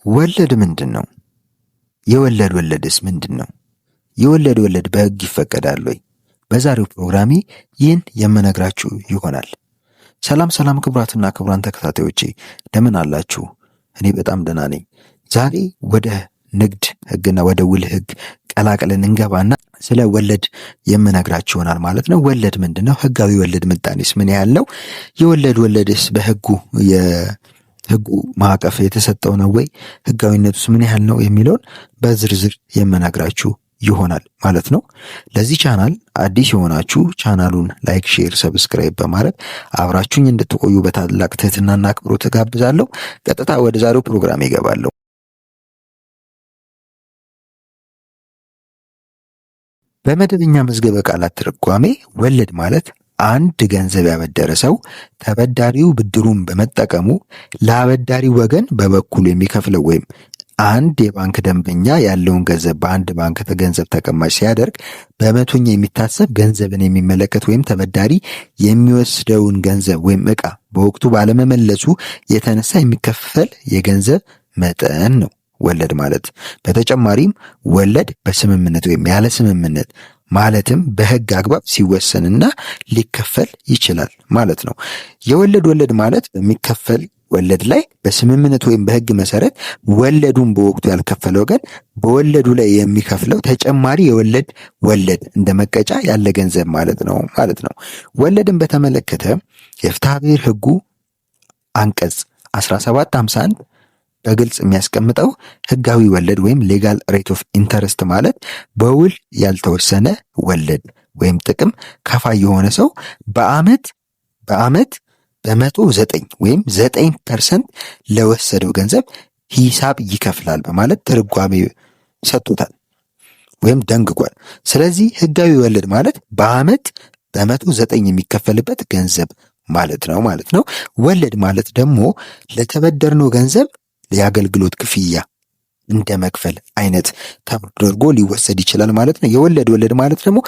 ወለድ ምንድን ነው? የወለድ ወለድስ ምንድን ነው? የወለድ ወለድ በሕግ ይፈቀዳል ወይ? በዛሬው ፕሮግራሜ ይህን የምነግራችሁ ይሆናል። ሰላም ሰላም፣ ክቡራትና ክቡራን ተከታታዮቼ እንደምን አላችሁ? እኔ በጣም ደህና ነኝ። ዛሬ ወደ ንግድ ሕግና ወደ ውል ሕግ ቀላቅለን እንገባና ስለ ወለድ የምነግራችሁ ይሆናል ማለት ነው። ወለድ ምንድን ነው? ሕጋዊ ወለድ ምጣኔስ ምን ያህል ነው? የወለድ ወለድስ በሕጉ ማዕቀፍ የተሰጠው ነው ወይ? ሕጋዊነቱስ ምን ያህል ነው የሚለውን በዝርዝር የምነግራችሁ ይሆናል ማለት ነው። ለዚህ ቻናል አዲስ የሆናችሁ ቻናሉን ላይክ፣ ሼር፣ ሰብስክራይብ በማድረግ አብራችሁኝ እንድትቆዩ በታላቅ ትህትናና አክብሮት ጋብዛለሁ። ቀጥታ ወደ ዛሬው ፕሮግራም ይገባለሁ። በመደበኛ መዝገበ ቃላት ትርጓሜ ወለድ ማለት አንድ ገንዘብ ያበደረ ሰው ተበዳሪው ብድሩን በመጠቀሙ ለአበዳሪ ወገን በበኩሉ የሚከፍለው ወይም አንድ የባንክ ደንበኛ ያለውን ገንዘብ በአንድ ባንክ ገንዘብ ተቀማጭ ሲያደርግ በመቶኛ የሚታሰብ ገንዘብን የሚመለከት ወይም ተበዳሪ የሚወስደውን ገንዘብ ወይም ዕቃ በወቅቱ ባለመመለሱ የተነሳ የሚከፈል የገንዘብ መጠን ነው ወለድ ማለት። በተጨማሪም ወለድ በስምምነት ወይም ያለ ስምምነት ማለትም በሕግ አግባብ ሲወሰንና ሊከፈል ይችላል ማለት ነው። የወለድ ወለድ ማለት በሚከፈል ወለድ ላይ በስምምነት ወይም በሕግ መሰረት ወለዱን በወቅቱ ያልከፈለ ወገን በወለዱ ላይ የሚከፍለው ተጨማሪ የወለድ ወለድ እንደ መቀጫ ያለ ገንዘብ ማለት ነው። ወለድን በተመለከተ የፍትሐ ብሔር ሕጉ አንቀጽ 1751 በግልጽ የሚያስቀምጠው ሕጋዊ ወለድ ወይም ሌጋል ሬት ኦፍ ኢንተረስት ማለት በውል ያልተወሰነ ወለድ ወይም ጥቅም ከፋይ የሆነ ሰው በዓመት 9% ወይም 9% ለወሰደው ገንዘብ ሂሳብ ይከፍላል በማለት ትርጓሜ ሰጥቶታል ወይም ደንግጓል። ስለዚህ ሕጋዊ ወለድ ማለት በዓመት 9% የሚከፈልበት ገንዘብ ማለት ነው። ወለድ ማለት ደግሞ ለተበደርነው ገንዘብ የአገልግሎት ክፍያ እንደ መክፈል አይነት ተደርጎ ሊወሰድ ይችላል ማለት ነው። የወለድ ወለድ ማለት ደግሞ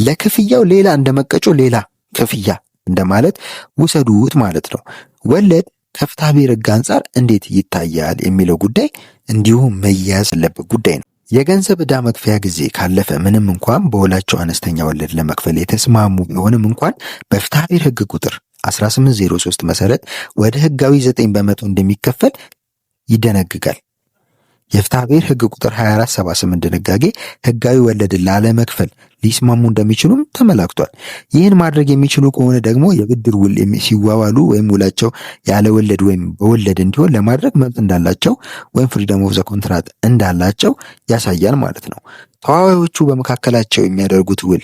ለክፍያው ሌላ እንደ መቀጮ ሌላ ክፍያ እንደማለት ውሰዱት ማለት ነው። ወለድ ከፍትሐ ብሔር ሕግ አንጻር እንዴት ይታያል የሚለው ጉዳይ እንዲሁም መያዝ ያለበት ጉዳይ ነው። የገንዘብ ዕዳ መክፈያ ጊዜ ካለፈ ምንም እንኳን በውላቸው አነስተኛ ወለድ ለመክፈል የተስማሙ ቢሆንም እንኳን በፍትሐ ብሔር ሕግ ቁጥር 1803 መሰረት ወደ ሕጋዊ 9% እንደሚከፈል ይደነግጋል። የፍትሐ ብሔር ሕግ ቁጥር 2478 ድንጋጌ ሕጋዊ ወለድን ላለመክፈል ሊስማሙ እንደሚችሉም ተመላክቷል። ይህን ማድረግ የሚችሉ ከሆነ ደግሞ የብድር ውል ሲዋዋሉ ወይም ውላቸው ያለ ወለድ ወይም በወለድ እንዲሆን ለማድረግ መብት እንዳላቸው ወይም ፍሪደም ኦፍ ዘ ኮንትራት እንዳላቸው ያሳያል ማለት ነው። ተዋዋዮቹ በመካከላቸው የሚያደርጉት ውል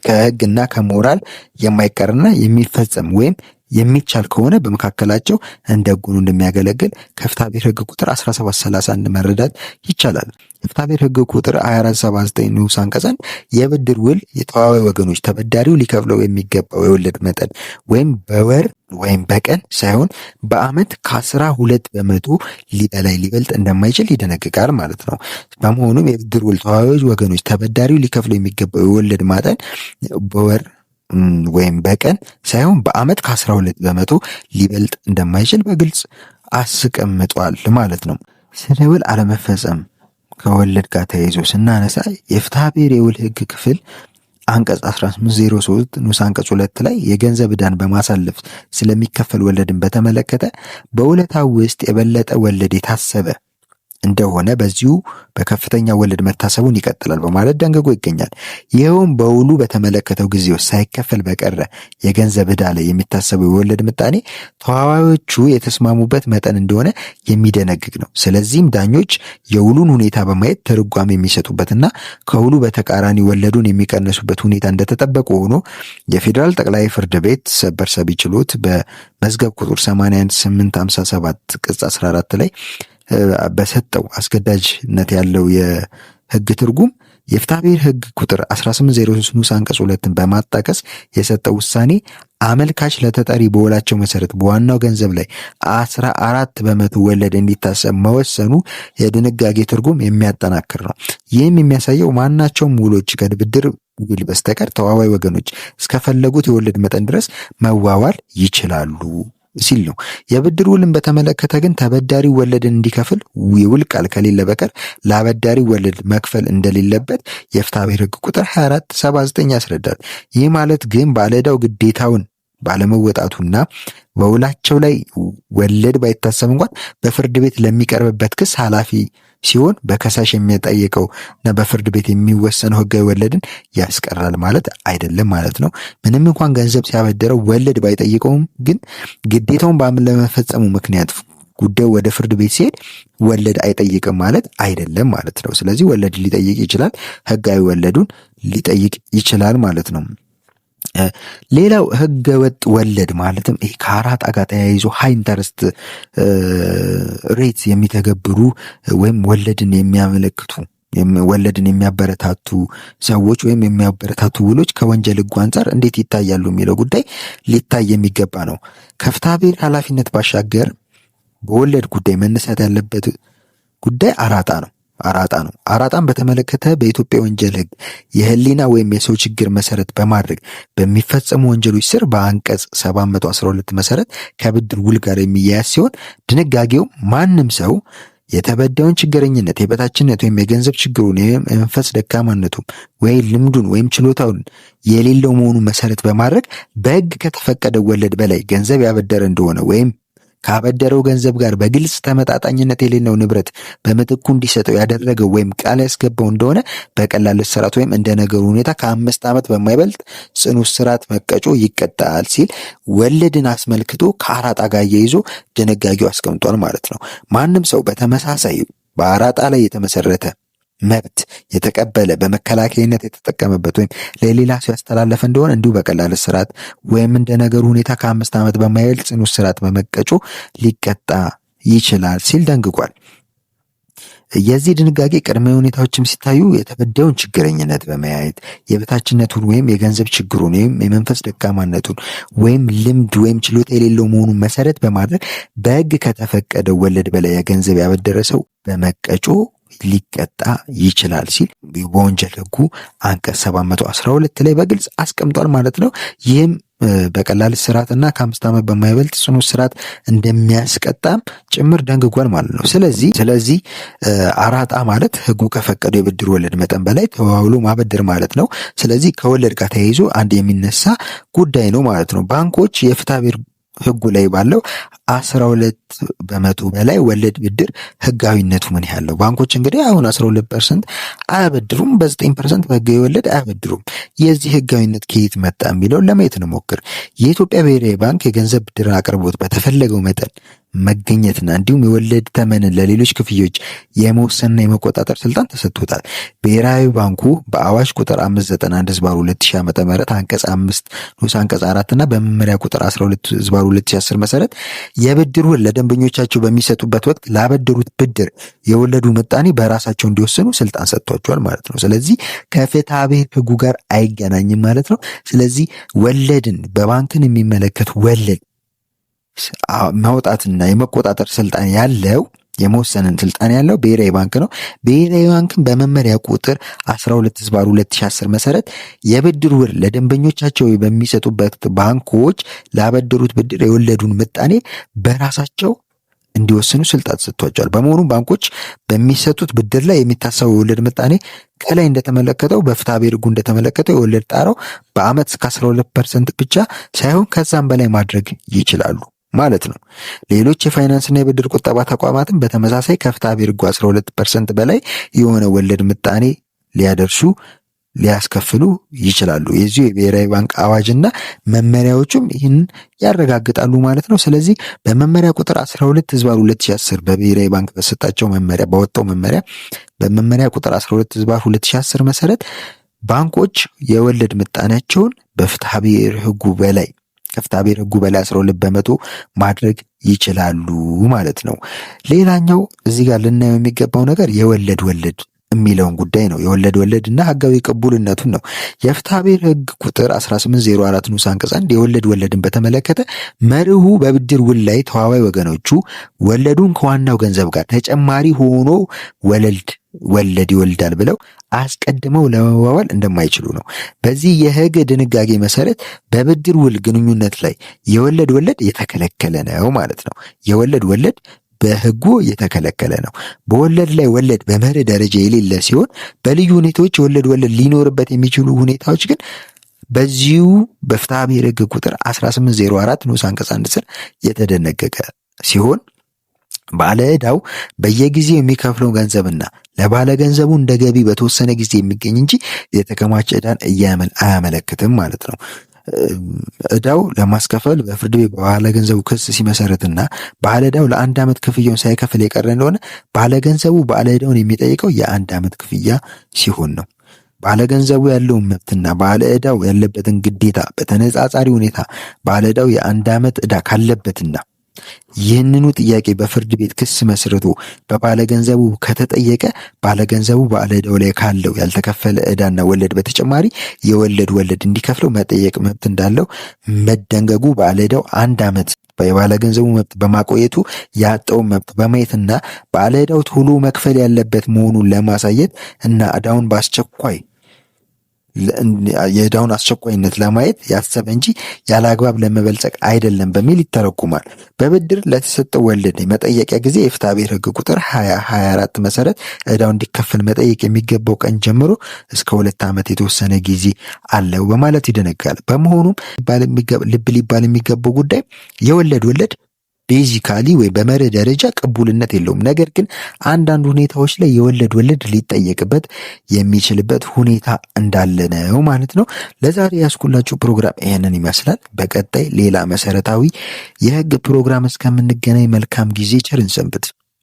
ከሕግና ከሞራል የማይቀርና የሚፈጸም ወይም የሚቻል ከሆነ በመካከላቸው እንደ ሕጉ እንደሚያገለግል ከፍትሐ ብሔር ሕግ ቁጥር 1731 መረዳት ይቻላል። የፍትሐ ብሔር ሕግ ቁጥር 2479 ንዑስ አንቀጽ የብድር ውል የተዋዋይ ወገኖች ተበዳሪው ሊከፍለው የሚገባው የወለድ መጠን ወይም በወር ወይም በቀን ሳይሆን በዓመት ከ12% በላይ ሊበልጥ እንደማይችል ይደነግጋል ማለት ነው። በመሆኑም የብድር ውል ተዋዋይ ወገኖች ተበዳሪው ሊከፍለው የሚገባው የወለድ መጠን በወር ወይም በቀን ሳይሆን በዓመት ከ12% ሊበልጥ እንደማይችል በግልጽ አስቀምጧል ማለት ነው። ስለ ውል አለመፈጸም ከወለድ ጋር ተያይዞ ስናነሳ የፍትሐ ብሔር የውል ሕግ ክፍል አንቀጽ 1803 ንዑስ አንቀጽ 2 ላይ የገንዘብ ዕዳን በማሳለፍ ስለሚከፈል ወለድን በተመለከተ በውለታው ውስጥ የበለጠ ወለድ የታሰበ እንደሆነ በዚሁ በከፍተኛ ወለድ መታሰቡን ይቀጥላል በማለት ደንግጎ ይገኛል። ይኸውም በውሉ በተመለከተው ጊዜ ውስጥ ሳይከፈል በቀረ የገንዘብ ዕዳ ላይ የሚታሰበው የወለድ ምጣኔ ተዋዋዮቹ የተስማሙበት መጠን እንደሆነ የሚደነግግ ነው። ስለዚህም ዳኞች የውሉን ሁኔታ በማየት ትርጓሜ የሚሰጡበትና ከውሉ በተቃራኒ ወለዱን የሚቀንሱበት ሁኔታ እንደተጠበቀ ሆኖ የፌዴራል ጠቅላይ ፍርድ ቤት ሰበር ሰሚ ችሎት በመዝገብ ቁጥር 81857 ቅጽ 14 ላይ በሰጠው አስገዳጅነት ያለው የሕግ ትርጉም የፍትሐ ብሔር ሕግ ቁጥር 1803 ንዑስ አንቀጽ 2ን በማጣቀስ የሰጠው ውሳኔ አመልካች ለተጠሪ በውላቸው መሰረት በዋናው ገንዘብ ላይ 14% ወለድ እንዲታሰብ መወሰኑ የድንጋጌ ትርጉም የሚያጠናክር ነው። ይህም የሚያሳየው ማናቸውም ውሎች ከብድር ውል በስተቀር ተዋዋይ ወገኖች እስከፈለጉት የወለድ መጠን ድረስ መዋዋል ይችላሉ ሲል ነው። የብድር ውልን በተመለከተ ግን ተበዳሪው ወለድን እንዲከፍል የውል ቃል ከሌለ በቀር ለአበዳሪ ወለድ መክፈል እንደሌለበት የፍትሐብሔር ሕግ ቁጥር 2479 ያስረዳል። ይህ ማለት ግን ባለዕዳው ግዴታውን ባለመወጣቱና በውላቸው ላይ ወለድ ባይታሰብ እንኳን በፍርድ ቤት ለሚቀርብበት ክስ ኃላፊ ሲሆን በከሳሽ የሚጠየቀው እና በፍርድ ቤት የሚወሰነው ሕጋዊ ወለድን ያስቀራል ማለት አይደለም ማለት ነው። ምንም እንኳን ገንዘብ ሲያበደረው ወለድ ባይጠይቀውም ግን ግዴታውን ለመፈጸሙ ምክንያት ጉዳዩ ወደ ፍርድ ቤት ሲሄድ ወለድ አይጠይቅም ማለት አይደለም ማለት ነው። ስለዚህ ወለድ ሊጠይቅ ይችላል፣ ሕጋዊ ወለዱን ሊጠይቅ ይችላል ማለት ነው። ሌላው ሕገ ወጥ ወለድ ማለትም ይሄ ከአራጣ ጋር ተያይዞ ሃይ ኢንተረስት ሬት የሚተገብሩ ወይም ወለድን የሚያመለክቱ ወለድን የሚያበረታቱ ሰዎች ወይም የሚያበረታቱ ውሎች ከወንጀል ሕጉ አንጻር እንዴት ይታያሉ የሚለው ጉዳይ ሊታይ የሚገባ ነው። ከፍትሐብሔር ኃላፊነት ባሻገር በወለድ ጉዳይ መነሳት ያለበት ጉዳይ አራጣ ነው። አራጣን በተመለከተ በኢትዮጵያ ወንጀል ሕግ የህሊና ወይም የሰው ችግር መሰረት በማድረግ በሚፈጸሙ ወንጀሎች ስር በአንቀጽ 712 መሰረት ከብድር ውል ጋር የሚያያዝ ሲሆን ድንጋጌው ማንም ሰው የተበዳዩን ችግረኝነት፣ የበታችነት ወይም የገንዘብ ችግሩን የመንፈስ ደካማነቱም ወይም ልምዱን ወይም ችሎታውን የሌለው መሆኑን መሰረት በማድረግ በሕግ ከተፈቀደው ወለድ በላይ ገንዘብ ያበደረ እንደሆነ ወይም ካበደረው ገንዘብ ጋር በግልጽ ተመጣጣኝነት የሌለው ንብረት በምትኩ እንዲሰጠው ያደረገው ወይም ቃል ያስገባው እንደሆነ በቀላል እስራት ወይም እንደ ነገሩ ሁኔታ ከ5 ዓመት በማይበልጥ ጽኑ እስራት መቀጮ ይቀጣል ሲል ወለድን አስመልክቶ ከአራጣ ጋር እያይዞ ድንጋጌው አስቀምጧል ማለት ነው። ማንም ሰው በተመሳሳይ በአራጣ ላይ የተመሰረተ መብት የተቀበለ በመከላከያነት የተጠቀመበት ወይም ለሌላ ሰው ያስተላለፈ እንደሆነ እንዲሁ በቀላል እስራት ወይም እንደ ነገሩ ሁኔታ ከ5 ዓመት በማይበልጥ ጽኑ እስራት በመቀጮ ሊቀጣ ይችላል ሲል ደንግጓል። የዚህ ድንጋጌ ቅድመ ሁኔታዎችም ሲታዩ የተበዳዩን ችግረኝነት በማየት የበታችነቱን ወይም የገንዘብ ችግሩን ወይም የመንፈስ ደካማነቱን ወይም ልምድ ወይም ችሎታ የሌለው መሆኑን መሰረት በማድረግ በሕግ ከተፈቀደው ወለድ በላይ የገንዘብ ያበደረ ሰው በመቀጮ ሊቀጣ ይችላል ሲል በወንጀል ሕጉ አንቀጽ 712 ላይ በግልጽ አስቀምጧል ማለት ነው። ይህም በቀላል እስራትና ከ5 ዓመት በማይበልጥ ጽኑ እስራት እንደሚያስቀጣም ጭምር ደንግጓል ማለት ነው። ስለዚህ አራጣ ማለት ሕጉ ከፈቀደው የብድር ወለድ መጠን በላይ ተዋውሎ ማበደር ማለት ነው። ስለዚህ ከወለድ ጋር ተያይዞ አንድ የሚነሳ ጉዳይ ነው ማለት ነው። ባንኮች የፍትሐብሔር ሕጉ ላይ ባለው 12% በላይ ወለድ ብድር ሕጋዊነቱ ምን ያህል ነው? ባንኮች እንግዲህ አሁን 12% አያበድሩም፣ በ9% በሕጋዊ ወለድ አያበድሩም። የዚህ ሕጋዊነት ከየት መጣ የሚለውን ለማየት እንሞክር። የኢትዮጵያ ብሔራዊ ባንክ የገንዘብ ብድር አቅርቦት በተፈለገው መጠን መገኘትና እንዲሁም የወለድ ተመንን ለሌሎች ክፍዮች የመወሰንና የመቆጣጠር ስልጣን ተሰጥቶታል። ብሔራዊ ባንኩ በአዋጅ ቁጥር 591/2000 ዓ.ም አንቀጽ 5 ንዑስ አንቀጽ 4 እና በመመሪያ ቁጥር 12/2010 መሰረት የብድር ውል ለደንበኞቻቸው በሚሰጡበት ወቅት ላበደሩት ብድር የወለዱ ምጣኔ በራሳቸው እንዲወስኑ ስልጣን ሰጥቷቸዋል ማለት ነው። ስለዚህ ከፍትሐብሔር ሕጉ ጋር አይገናኝም ማለት ነው። ስለዚህ ወለድን በባንክን የሚመለከት ወለድ ማውጣትና የመቆጣጠር ስልጣን ያለው የመወሰንን ስልጣን ያለው ብሔራዊ ባንክ ነው። ብሔራዊ ባንክን በመመሪያ ቁጥር 12/2010 መሰረት የብድር ውል ለደንበኞቻቸው በሚሰጡበት ባንኮች ላበደሩት ብድር የወለዱን ምጣኔ በራሳቸው እንዲወስኑ ስልጣን ሰጥቷቸዋል። በመሆኑም ባንኮች በሚሰጡት ብድር ላይ የሚታሰበው የወለድ ምጣኔ ከላይ እንደተመለከተው በፍትሐብሔር ሕጉ እንደተመለከተው የወለድ ጣራው በዓመት እስከ 12% ብቻ ሳይሆን ከዛም በላይ ማድረግ ይችላሉ ማለት ነው። ሌሎች የፋይናንስና የብድር ቁጠባ ተቋማትን በተመሳሳይ ከፍትሐብሔር ሕጉ 12% በላይ የሆነ ወለድ ምጣኔ ሊያስከፍሉ ይችላሉ። የዚሁ የብሔራዊ ባንክ አዋጅና መመሪያዎቹም ይህንን ያረጋግጣሉ ማለት ነው። ስለዚህ በመመሪያ ቁጥር 12/2010 በብሔራዊ ባንክ በሰጣቸው መመሪያ ባወጣው መመሪያ በመመሪያ ቁጥር 12/2010 መሰረት ባንኮች የወለድ ምጣኔያቸውን በፍትሐብሔር ሕጉ በላይ ከፍትሐብሔር ሕጉ በላይ 12% ማድረግ ይችላሉ ማለት ነው። ሌላኛው እዚህ ጋር ልናየው የሚገባው ነገር የወለድ የሚለውን ጉዳይ ነው። የወለድ እና ሕጋዊ ቅቡልነቱን ነው። የፍትሐብሔር ሕግ ቁጥር 1804 ንዑስ አንቀጽ 1 ወለድን በተመለከተ መርሁ በብድር ውል ላይ ተዋዋይ ወገኖቹ ወለዱን ከዋናው ገንዘብ ጋር ተጨማሪ ሆኖ ወለድ ወለድ ይወልዳል ብለው አስቀድመው ለመዋዋል እንደማይችሉ ነው። በዚህ የህግ ድንጋጌ መሰረት በብድር ውል ግንኙነት ላይ የወለድ ወለድ የተከለከለ ነው ማለት ነው። የወለድ ወለድ በህጉ የተከለከለ ነው። በወለድ ላይ ወለድ በመርህ ደረጃ የሌለ ሲሆን በልዩ ሁኔታዎች የወለድ ወለድ ሊኖርበት የሚችሉ ሁኔታዎች ግን በዚሁ በፍትሐ ብሔር ህግ ቁጥር 1804 ንዑስ አንቀጽ 1 ስር የተደነገገ ሲሆን ባለ ዕዳው በየጊዜው የሚከፍለው ገንዘብና ለባለ ገንዘቡ እንደ ገቢ በተወሰነ ጊዜ የሚገኝ እንጂ የተከማቸ ዕዳን አያመለክትም ማለት ነው። ዕዳው ለማስከፈል በፍርድ ቤት ባለ ገንዘቡ ክስ ሲመሰረትና ባለ ዕዳው ለ1 ዓመት ክፍያውን ሳይከፍል የቀረ እንደሆነ ባለ ገንዘቡ ባለ ዕዳውን የሚጠይቀው የ1 ዓመት ክፍያ ሲሆን ነው። ባለ ገንዘቡ ያለውን መብትና ባለ ዕዳው ያለበትን ግዴታ በተነጻጻሪ ሁኔታ ባለ ዕዳው የ1 ዓመት ዕዳ ካለበትና ይህንኑ ጥያቄ በፍርድ ቤት ክስ መስርቶ በባለ ገንዘቡ ከተጠየቀ ባለ ገንዘቡ ባለ ዕዳው ላይ ካለው ያልተከፈለ ዕዳና ወለድ በተጨማሪ የወለድ ወለድ እንዲከፍለው መጠየቅ መብት እንዳለው መደንገጉ ባለ ዕዳው 1 ዓመት የባለ ገንዘቡ መብት በማቆየቱ ያጣውን መብት በማየትና ባለ ዕዳው ቶሎ መክፈል ያለበት መሆኑን ለማሳየት እና ዕዳውን በአስቸኳይ የዕዳውን አስቸኳይነት ለማየት ያሰበ እንጂ ያለ አግባብ ለመበልጸግ አይደለም በሚል ይተረጉማል። በብድር ለተሰጠው ወለድ መጠየቂያ ጊዜ የፍትሐ ብሔር ህግ ቁጥር 2024 መሰረት ዕዳው እንዲከፈል መጠየቅ የሚገባው ቀን ጀምሮ እስከ 2 ዓመት የተወሰነ ጊዜ አለው በማለት ይደነጋል። በመሆኑም ልብ ሊባል የሚገባው ጉዳይ የወለድ ወለድ ቤዚካሊ ወይ በመርህ ደረጃ ቅቡልነት የለውም። ነገር ግን አንዳንድ ሁኔታዎች ላይ የወለድ ወለድ ሊጠየቅበት የሚችልበት ሁኔታ እንዳለ ነው ማለት ነው። ለዛሬ ያስኩላችሁ ፕሮግራም ይሄንን ይመስላል። በቀጣይ ሌላ መሰረታዊ የህግ ፕሮግራም እስከምንገናኝ መልካም ጊዜ፣ ቸር እንሰንብት።